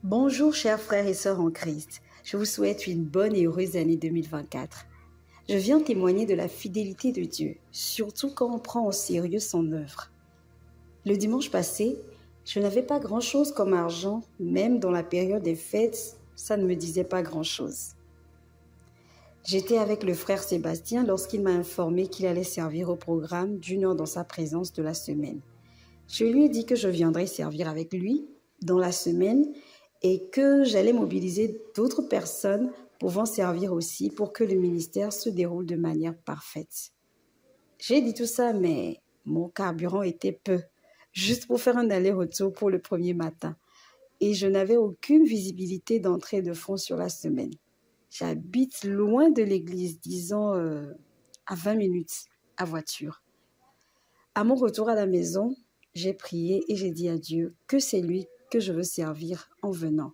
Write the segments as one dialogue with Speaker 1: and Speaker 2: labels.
Speaker 1: Bonjour chers frères et sœurs en Christ, je vous souhaite une bonne et heureuse année 2024. Je viens témoigner de la fidélité de Dieu, surtout quand on prend au sérieux son œuvre. Le dimanche passé, je n'avais pas grand-chose comme argent, même dans la période des fêtes, ça ne me disait pas grand-chose. J'étais avec le frère Sébastien lorsqu'il m'a informé qu'il allait servir au programme d'1 heure dans sa présence de la semaine. Je lui ai dit que je viendrais servir avec lui dans la semaine et que j'allais mobiliser d'autres personnes pouvant servir aussi pour que le ministère se déroule de manière parfaite. J'ai dit tout ça, mais mon carburant était peu, juste pour faire un aller-retour pour le premier matin. Et je n'avais aucune visibilité d'entrée de fonds sur la semaine. J'habite loin de l'église, disons à 20 minutes à voiture. À mon retour à la maison, j'ai prié et j'ai dit à Dieu que c'est lui que je veux servir en venant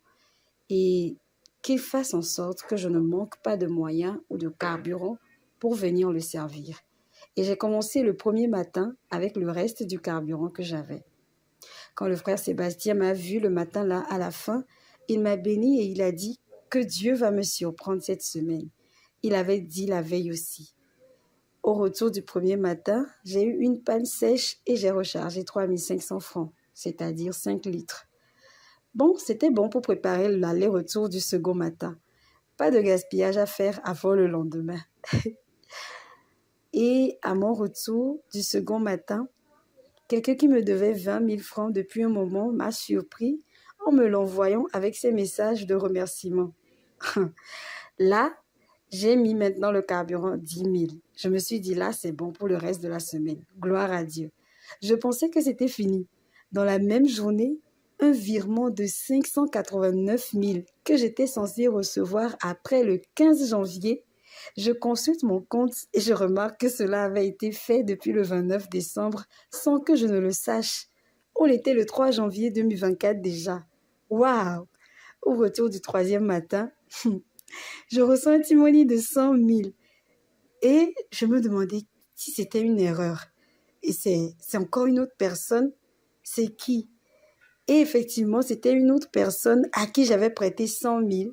Speaker 1: et qu'il fasse en sorte que je ne manque pas de moyens ou de carburant pour venir le servir. Et j'ai commencé le premier matin avec le reste du carburant que j'avais. Quand le frère Sébastien m'a vu le matin là à la fin, il m'a béni et il a dit que Dieu va me surprendre cette semaine. Il avait dit la veille aussi. Au retour du premier matin, j'ai eu une panne sèche et j'ai rechargé 3500 francs, c'est-à-dire 5 litres. Bon, c'était bon pour préparer l'aller-retour du second matin. Pas de gaspillage à faire avant le lendemain. Et à mon retour du second matin, quelqu'un qui me devait 20 000 francs depuis un moment m'a surpris en me l'envoyant avec ses messages de remerciement. Là, j'ai mis maintenant le carburant 10 000. Je me suis dit là, c'est bon pour le reste de la semaine. Gloire à Dieu. Je pensais que c'était fini. Dans la même journée, un virement de 589 000 que j'étais censé recevoir après le 15 janvier. Je consulte mon compte et je remarque que cela avait été fait depuis le 29 décembre sans que je ne le sache. On était le 3 janvier 2024 déjà. Waouh! Au retour du troisième matin, je reçois un timonie de 100 000 et je me demandais si c'était une erreur. Et c'est encore une autre personne. C'est qui? Et effectivement, c'était une autre personne à qui j'avais prêté 100 000.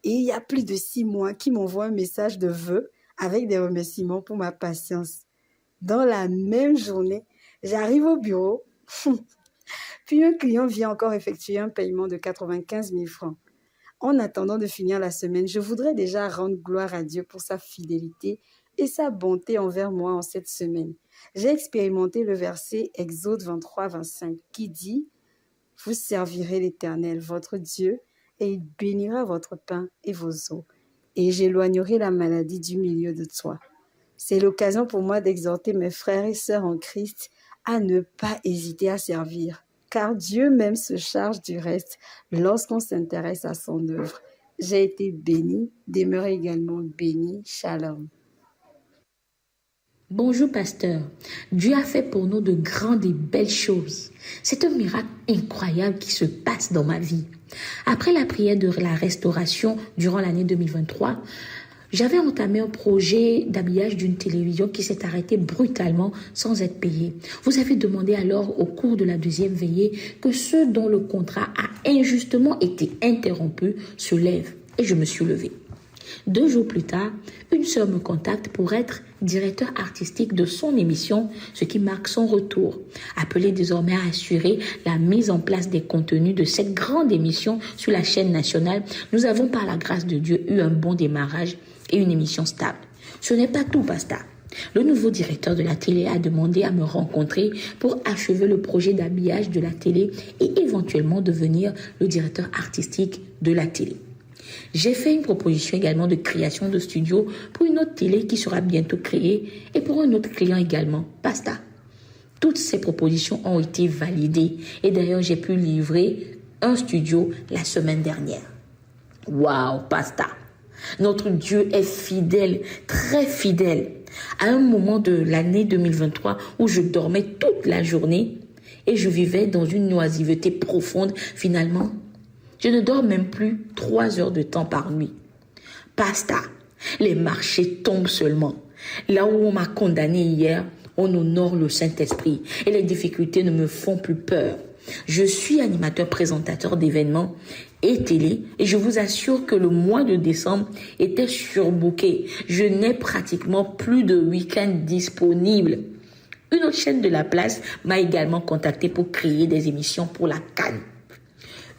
Speaker 1: Et il y a plus de 6 mois qui m'envoie un message de vœux avec des remerciements pour ma patience. Dans la même journée, j'arrive au bureau. Puis un client vient encore effectuer un paiement de 95 000 francs. En attendant de finir la semaine, je voudrais déjà rendre gloire à Dieu pour sa fidélité et sa bonté envers moi en cette semaine. J'ai expérimenté le verset Exode 23, 25 qui dit « Vous servirez l'Éternel, votre Dieu, et il bénira votre pain et vos eaux, et j'éloignerai la maladie du milieu de toi. » C'est l'occasion pour moi d'exhorter mes frères et sœurs en Christ à ne pas hésiter à servir, car Dieu même se charge du reste lorsqu'on s'intéresse à son œuvre. J'ai été bénie, demeurez également bénie. Shalom.
Speaker 2: Bonjour pasteur, Dieu a fait pour nous de grandes et belles choses. C'est un miracle incroyable qui se passe dans ma vie. Après la prière de la restauration durant l'année 2023, j'avais entamé un projet d'habillage d'une télévision qui s'est arrêté brutalement sans être payé. Vous avez demandé alors au cours de la deuxième veillée que ceux dont le contrat a injustement été interrompu se lèvent et je me suis levée. 2 jours plus tard, une sœur me contacte pour être directeur artistique de son émission, ce qui marque son retour. Appelée désormais à assurer la mise en place des contenus de cette grande émission sur la chaîne nationale, nous avons par la grâce de Dieu eu un bon démarrage et une émission stable. Ce n'est pas tout, pasteur. Le nouveau directeur de la télé a demandé à me rencontrer pour achever le projet d'habillage de la télé et éventuellement devenir le directeur artistique de la télé. J'ai fait une proposition également de création de studio pour une autre télé qui sera bientôt créée et pour un autre client également, Pasta. Toutes ces propositions ont été validées et d'ailleurs j'ai pu livrer un studio la semaine dernière. Waouh, Pasta! Notre Dieu est fidèle, très fidèle. À un moment de l'année 2023 où je dormais toute la journée et je vivais dans une oisiveté profonde, finalement, je ne dors même plus 3 heures de temps par nuit. Pasta, les marchés tombent seulement. Là où on m'a condamné hier, on honore le Saint-Esprit et les difficultés ne me font plus peur. Je suis animateur présentateur d'événements et télé et je vous assure que le mois de décembre était surbooké. Je n'ai pratiquement plus de week-end disponible. Une autre chaîne de la place m'a également contacté pour créer des émissions pour la CAN.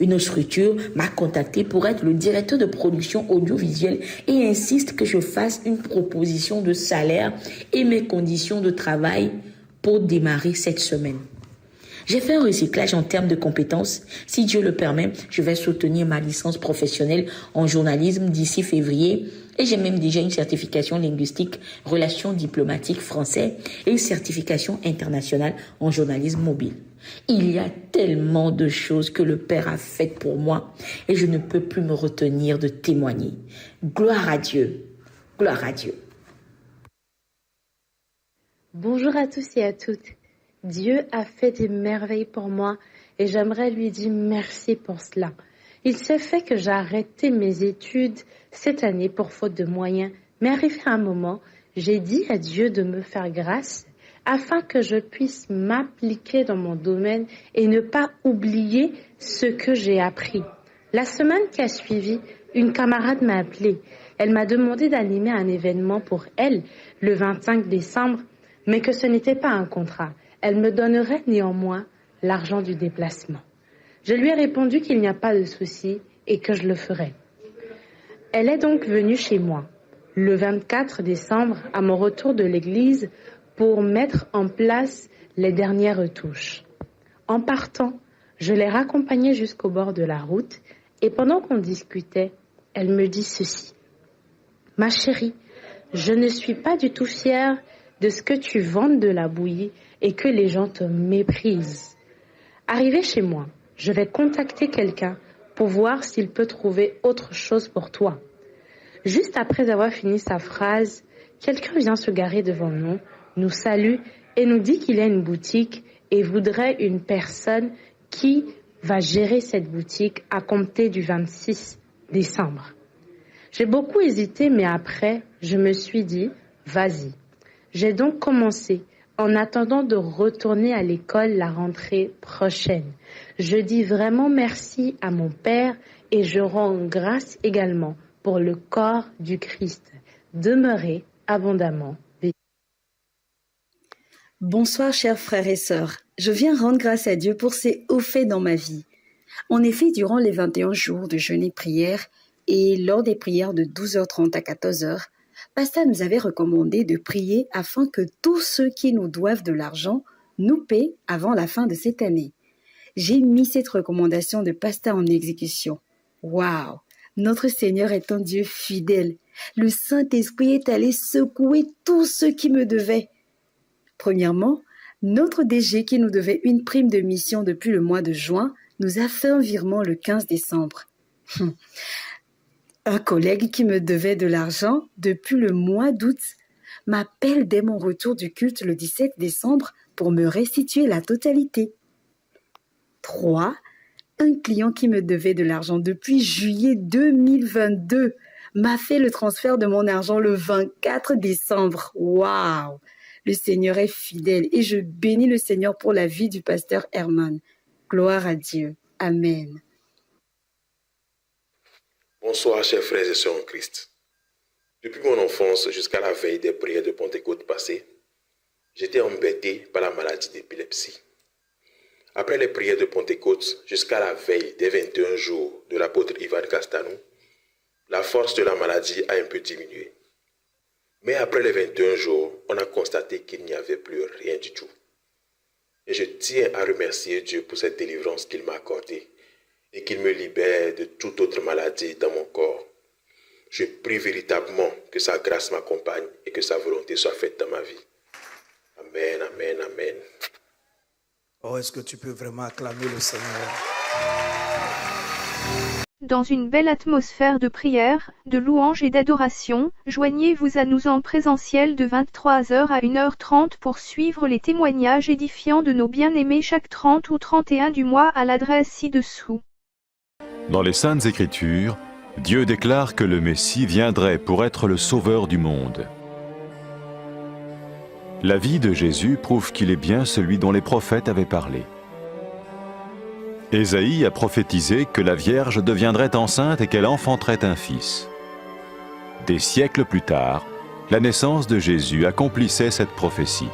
Speaker 2: Une autre structure m'a contacté pour être le directeur de production audiovisuelle et insiste que je fasse une proposition de salaire et mes conditions de travail pour démarrer cette semaine. J'ai fait un recyclage en termes de compétences. Si Dieu le permet, je vais soutenir ma licence professionnelle en journalisme d'ici février et j'ai même déjà une certification linguistique, relations diplomatiques français et une certification internationale en journalisme mobile. Il y a tellement de choses que le Père a faites pour moi et je ne peux plus me retenir de témoigner. Gloire à Dieu. Gloire à Dieu.
Speaker 3: Bonjour à tous et à toutes. Dieu a fait des merveilles pour moi et j'aimerais lui dire merci pour cela. Il s'est fait que j'ai arrêté mes études cette année pour faute de moyens, mais arrivé à un moment, j'ai dit à Dieu de me faire grâce afin que je puisse m'appliquer dans mon domaine et ne pas oublier ce que j'ai appris. La semaine qui a suivi, une camarade m'a appelée. Elle m'a demandé d'animer un événement pour elle le 25 décembre, mais que ce n'était pas un contrat. Elle me donnerait néanmoins l'argent du déplacement. Je lui ai répondu qu'il n'y a pas de souci et que je le ferais. Elle est donc venue chez moi le 24 décembre à mon retour de l'église pour mettre en place les dernières retouches. En partant, je l'ai raccompagnée jusqu'au bord de la route et pendant qu'on discutait, elle me dit ceci. « Ma chérie, je ne suis pas du tout fière de ce que tu vendes de la bouillie et que les gens te méprisent. Arrivé chez moi, je vais contacter quelqu'un pour voir s'il peut trouver autre chose pour toi. » Juste après avoir fini sa phrase, quelqu'un vient se garer devant nous salue et nous dit qu'il a une boutique et voudrait une personne qui va gérer cette boutique à compter du 26 décembre. J'ai beaucoup hésité, mais après, je me suis dit, vas-y. J'ai donc commencé en attendant de retourner à l'école la rentrée prochaine. Je dis vraiment merci à mon Père et je rends grâce également pour le corps du Christ. Demeurez abondamment.
Speaker 1: Bonsoir chers frères et sœurs, je viens rendre grâce à Dieu pour ses hauts faits dans ma vie. En effet, durant les 21 jours de jeûne et prière et lors des prières de 12h30 à 14h, Pasteur nous avait recommandé de prier afin que tous ceux qui nous doivent de l'argent nous paient avant la fin de cette année. J'ai mis cette recommandation de Pasteur en exécution. Waouh! Notre Seigneur est un Dieu fidèle. Le Saint-Esprit est allé secouer tous ceux qui me devaient. Premièrement, notre DG qui nous devait une prime de mission depuis le mois de juin nous a fait un virement le 15 décembre. Un collègue qui me devait de l'argent depuis le mois d'août m'appelle dès mon retour du culte le 17 décembre pour me restituer la totalité. 3. Un client qui me devait de l'argent depuis juillet 2022 m'a fait le transfert de mon argent le 24 décembre. Waouh! Le Seigneur est fidèle et je bénis le Seigneur pour la vie du pasteur Herman. Gloire à Dieu. Amen.
Speaker 4: Bonsoir, chers frères et sœurs en Christ. Depuis mon enfance jusqu'à la veille des prières de Pentecôte passées, j'étais embêté par la maladie d'épilepsie. Après les prières de Pentecôte jusqu'à la veille des 21 jours de l'apôtre Ivan Castanou, la force de la maladie a un peu diminué. Mais après les 21 jours, on a constaté qu'il n'y avait plus rien du tout. Et je tiens à remercier Dieu pour cette délivrance qu'il m'a accordée et qu'il me libère de toute autre maladie dans mon corps. Je prie véritablement que sa grâce m'accompagne et que sa volonté soit faite dans ma vie. Amen, amen, amen.
Speaker 5: Oh, est-ce que tu peux vraiment acclamer le Seigneur?
Speaker 6: Dans une belle atmosphère de prière, de louange et d'adoration, joignez-vous à nous en présentiel de 23h à 1h30 pour suivre les témoignages édifiants de nos bien-aimés chaque 30 ou 31 du mois à l'adresse ci-dessous.
Speaker 7: Dans les Saintes Écritures, Dieu déclare que le Messie viendrait pour être le sauveur du monde. La vie de Jésus prouve qu'il est bien celui dont les prophètes avaient parlé. Ésaïe a prophétisé que la Vierge deviendrait enceinte et qu'elle enfanterait un fils. Des siècles plus tard, la naissance de Jésus accomplissait cette prophétie.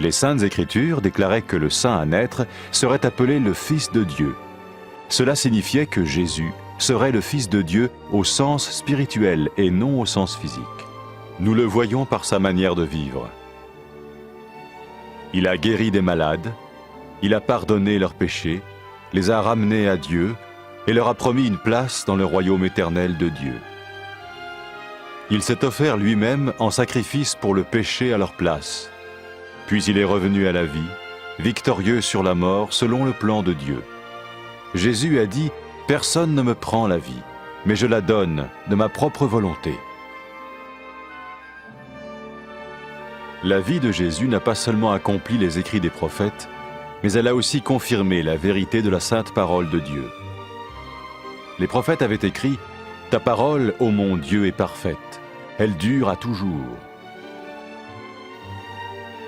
Speaker 7: Les Saintes Écritures déclaraient que le saint à naître serait appelé le Fils de Dieu. Cela signifiait que Jésus serait le Fils de Dieu au sens spirituel et non au sens physique. Nous le voyons par sa manière de vivre. Il a guéri des malades, il a pardonné leurs péchés, les a ramenés à Dieu et leur a promis une place dans le royaume éternel de Dieu. Il s'est offert lui-même en sacrifice pour le péché à leur place. Puis il est revenu à la vie, victorieux sur la mort selon le plan de Dieu. Jésus a dit « Personne ne me prend la vie, mais je la donne de ma propre volonté. » La vie de Jésus n'a pas seulement accompli les écrits des prophètes, mais elle a aussi confirmé la vérité de la sainte parole de Dieu. Les prophètes avaient écrit « Ta parole, ô mon Dieu, est parfaite, elle dure à toujours. »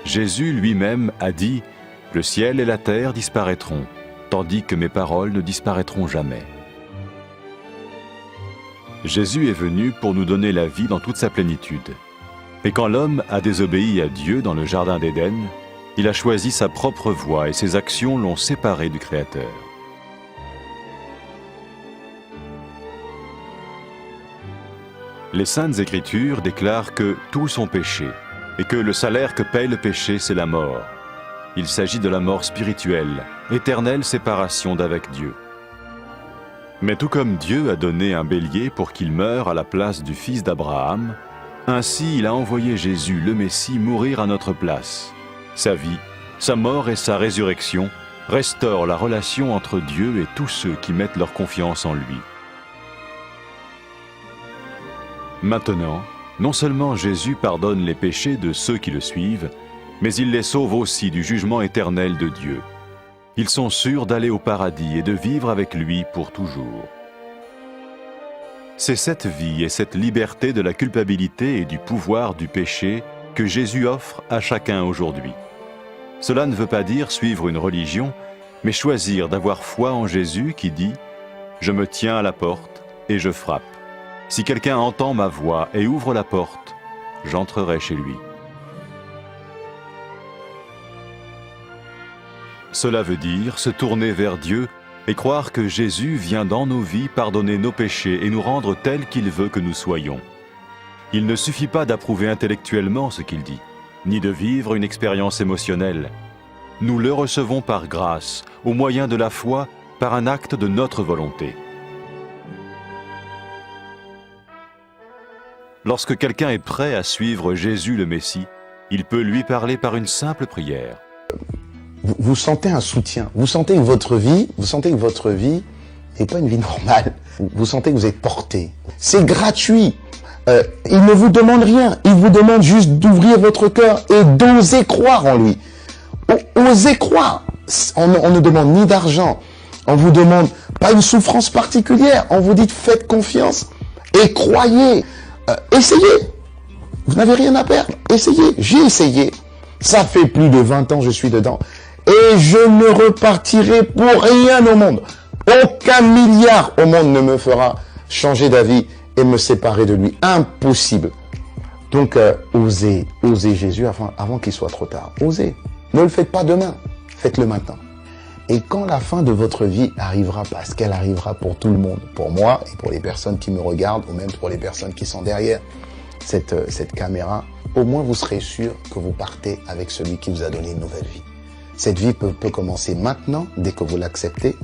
Speaker 7: Jésus lui-même a dit « Le ciel et la terre disparaîtront, tandis que mes paroles ne disparaîtront jamais. » Jésus est venu pour nous donner la vie dans toute sa plénitude. Et quand l'homme a désobéi à Dieu dans le jardin d'Éden, il a choisi sa propre voie et ses actions l'ont séparé du Créateur. Les Saintes Écritures déclarent que tous sont péchés et que le salaire que paye le péché, c'est la mort. Il s'agit de la mort spirituelle, éternelle séparation d'avec Dieu. Mais tout comme Dieu a donné un bélier pour qu'il meure à la place du fils d'Abraham, ainsi il a envoyé Jésus, le Messie, mourir à notre place. Sa vie, sa mort et sa résurrection restaurent la relation entre Dieu et tous ceux qui mettent leur confiance en lui. Maintenant, non seulement Jésus pardonne les péchés de ceux qui le suivent, mais il les sauve aussi du jugement éternel de Dieu. Ils sont sûrs d'aller au paradis et de vivre avec lui pour toujours. C'est cette vie et cette liberté de la culpabilité et du pouvoir du péché que Jésus offre à chacun aujourd'hui. Cela ne veut pas dire suivre une religion, mais choisir d'avoir foi en Jésus qui dit « Je me tiens à la porte et je frappe. Si quelqu'un entend ma voix et ouvre la porte, j'entrerai chez lui. » Cela veut dire se tourner vers Dieu et croire que Jésus vient dans nos vies pardonner nos péchés et nous rendre tels qu'il veut que nous soyons. Il ne suffit pas d'approuver intellectuellement ce qu'il dit, ni de vivre une expérience émotionnelle. Nous le recevons par grâce, au moyen de la foi, par un acte de notre volonté. Lorsque quelqu'un est prêt à suivre Jésus le Messie, il peut lui parler par une simple prière.
Speaker 8: Vous sentez un soutien, vous sentez que votre vie n'est pas une vie normale. Vous sentez que vous êtes porté. C'est gratuit. Il ne vous demande rien. Il vous demande juste d'ouvrir votre cœur et d'oser croire en lui. Osez croire. On ne demande ni d'argent. On vous demande pas une souffrance particulière. On vous dit faites confiance et croyez. Essayez. Vous n'avez rien à perdre. Essayez. J'ai essayé. Ça fait plus de 20 ans que je suis dedans. Et je ne repartirai pour rien au monde. Aucun milliard au monde ne me fera changer d'avis et me séparer de lui. Impossible. Donc, osez Jésus avant qu'il soit trop tard. Osez. Ne le faites pas demain. Faites-le maintenant. Et quand la fin de votre vie arrivera, parce qu'elle arrivera pour tout le monde, pour moi et pour les personnes qui me regardent, ou même pour les personnes qui sont derrière cette caméra, au moins vous serez sûr que vous partez avec celui qui vous a donné une nouvelle vie. Cette vie peut commencer maintenant, dès que vous l'acceptez,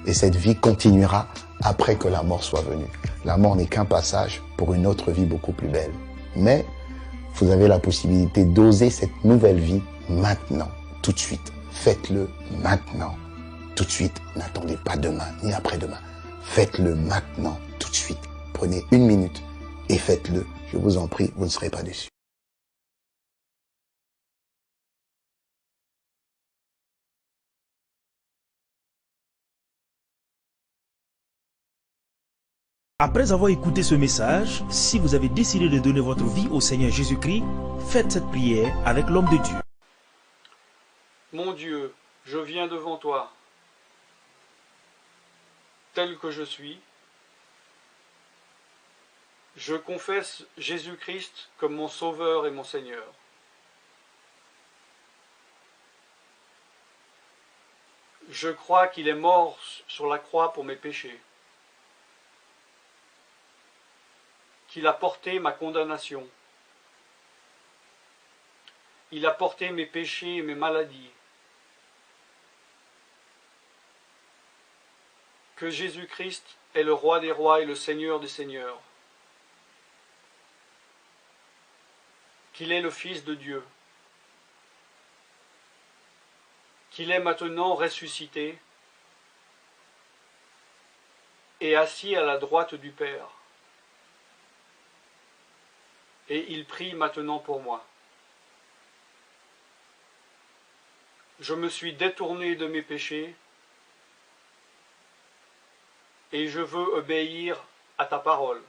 Speaker 8: et cette vie continuera après que la mort soit venue. La mort n'est qu'un passage pour une autre vie beaucoup plus belle. Mais vous avez la possibilité d'oser cette nouvelle vie maintenant, tout de suite. Faites-le maintenant, tout de suite. N'attendez pas demain, ni après-demain. Faites-le maintenant, tout de suite. Prenez 1 minute et faites-le. Je vous en prie, vous ne serez pas déçus.
Speaker 5: Après avoir écouté ce message, si vous avez décidé de donner votre vie au Seigneur Jésus-Christ, faites cette prière avec l'homme de Dieu.
Speaker 9: Mon Dieu, je viens devant toi, tel que je suis. Je confesse Jésus-Christ comme mon Sauveur et mon Seigneur. Je crois qu'il est mort sur la croix pour mes péchés, qu'il a porté ma condamnation. Il a porté mes péchés et mes maladies. Que Jésus-Christ est le roi des rois et le Seigneur des seigneurs. Qu'il est le Fils de Dieu. Qu'il est maintenant ressuscité et assis à la droite du Père. Et il prie maintenant pour moi. Je me suis détourné de mes péchés et je veux obéir à ta parole.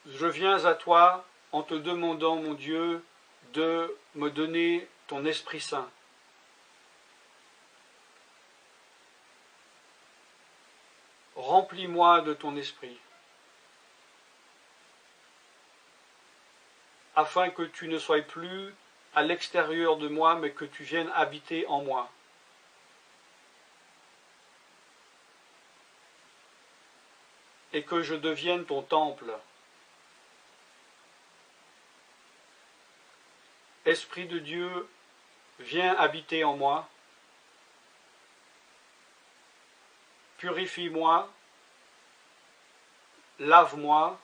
Speaker 9: Je viens à toi en te demandant, mon Dieu, de me donner ton Esprit Saint. Remplis-moi de ton Esprit, afin que tu ne sois plus à l'extérieur de moi, mais que tu viennes habiter en moi. Et que je devienne ton temple. Esprit de Dieu, viens habiter en moi. Purifie-moi, lave-moi,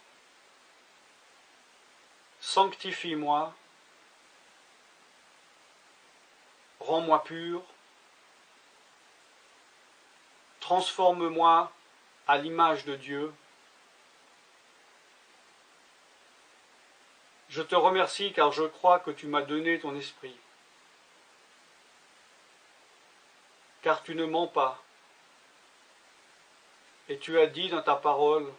Speaker 9: sanctifie-moi, rends-moi pur, transforme-moi à l'image de Dieu. Je te remercie car je crois que tu m'as donné ton esprit, car tu ne mens pas. Et tu as dit dans ta parole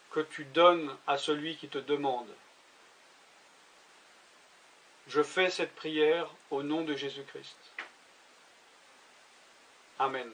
Speaker 9: que tu donnes à celui qui te demande. Je fais cette prière au nom de Jésus-Christ. Amen.